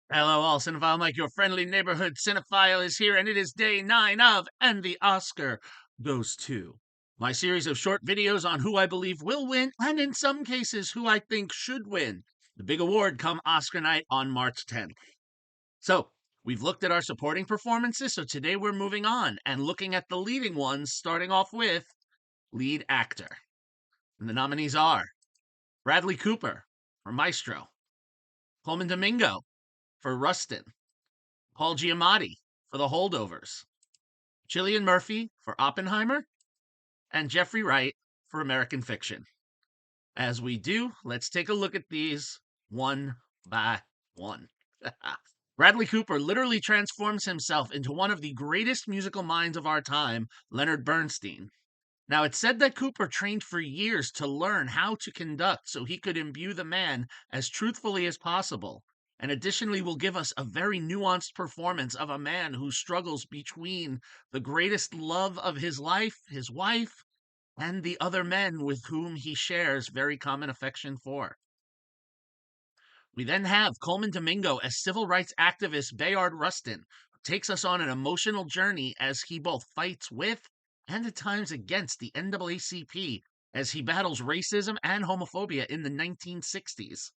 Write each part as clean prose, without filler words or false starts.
Hello, all cinephile. Mike, your friendly neighborhood cinephile, is here, and it is day 9 of And the Oscar Goes To, my series of short videos on who I believe will win, and in some cases, who I think should win the big award come Oscar night on March 10th. So, we've looked at our supporting performances, so today we're moving on and looking at the leading ones, starting off with lead actor. And the nominees are Bradley Cooper for Maestro, Colman Domingo for Rustin, Paul Giamatti for The Holdovers, Cillian Murphy for Oppenheimer, and Jeffrey Wright for American Fiction. As we do, let's take a look at these one by one. Bradley Cooper literally transforms himself into one of the greatest musical minds of our time, Leonard Bernstein. Now, it's said that Cooper trained for years to learn how to conduct so he could imbue the man as truthfully as possible, and additionally will give us a very nuanced performance of a man who struggles between the greatest love of his life, his wife, and the other men with whom he shares very common affection for. We then have Colman Domingo as civil rights activist Bayard Rustin, who takes us on an emotional journey as he both fights with and at times against the NAACP as he battles racism and homophobia in the 1960s.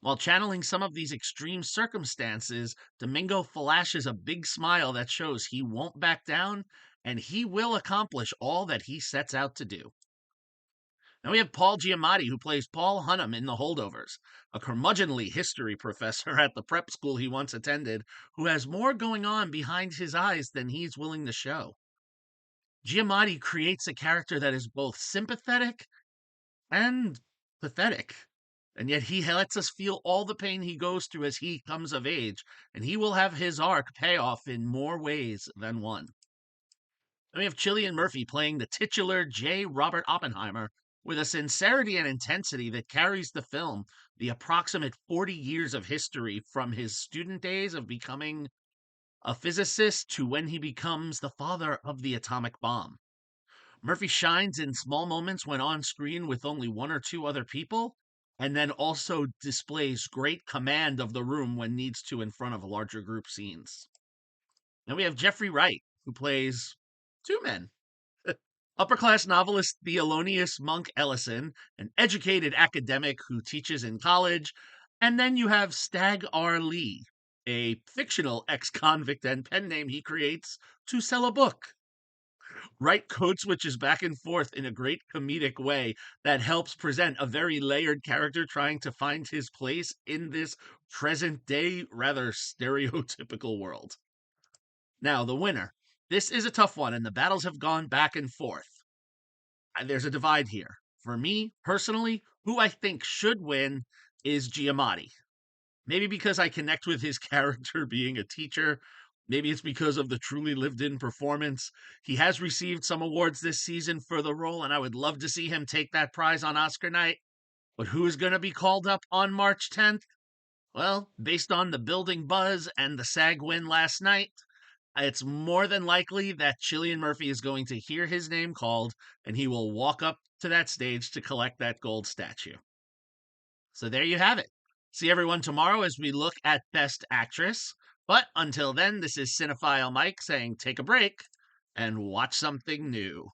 While channeling some of these extreme circumstances, Domingo flashes a big smile that shows he won't back down and he will accomplish all that he sets out to do. Now we have Paul Giamatti, who plays Paul Hunham in The Holdovers, a curmudgeonly history professor at the prep school he once attended, who has more going on behind his eyes than he's willing to show. Giamatti creates a character that is both sympathetic and pathetic, and yet he lets us feel all the pain he goes through as he comes of age, and he will have his arc pay off in more ways than one. Then we have Cillian Murphy playing the titular J. Robert Oppenheimer with a sincerity and intensity that carries the film the approximate 40 years of history from his student days of becoming a physicist to when he becomes the father of the atomic bomb. Murphy shines in small moments when on screen with only one or two other people, and then also displays great command of the room when needs to in front of larger group scenes. Then we have Jeffrey Wright, who plays two men. Upper-class novelist Thelonious Monk Ellison, an educated academic who teaches in college, and then you have Stag R. Lee, a fictional ex-convict and pen name he creates to sell a book. Wright code switches back and forth in a great comedic way that helps present a very layered character trying to find his place in this present-day, rather stereotypical world. Now, the winner. This is a tough one, and the battles have gone back and forth. There's a divide here. For me, personally, who I think should win is Giamatti. Maybe because I connect with his character being a teacher. Maybe it's because of the truly lived in performance. He has received some awards this season for the role, and I would love to see him take that prize on Oscar night. But who is going to be called up on March 10th? Well, based on the building buzz and the SAG win last night, it's more than likely that Cillian Murphy is going to hear his name called and he will walk up to that stage to collect that gold statue. So there you have it. See everyone tomorrow as we look at Best Actress. But until then, this is Cinephile Mike saying take a break and watch something new.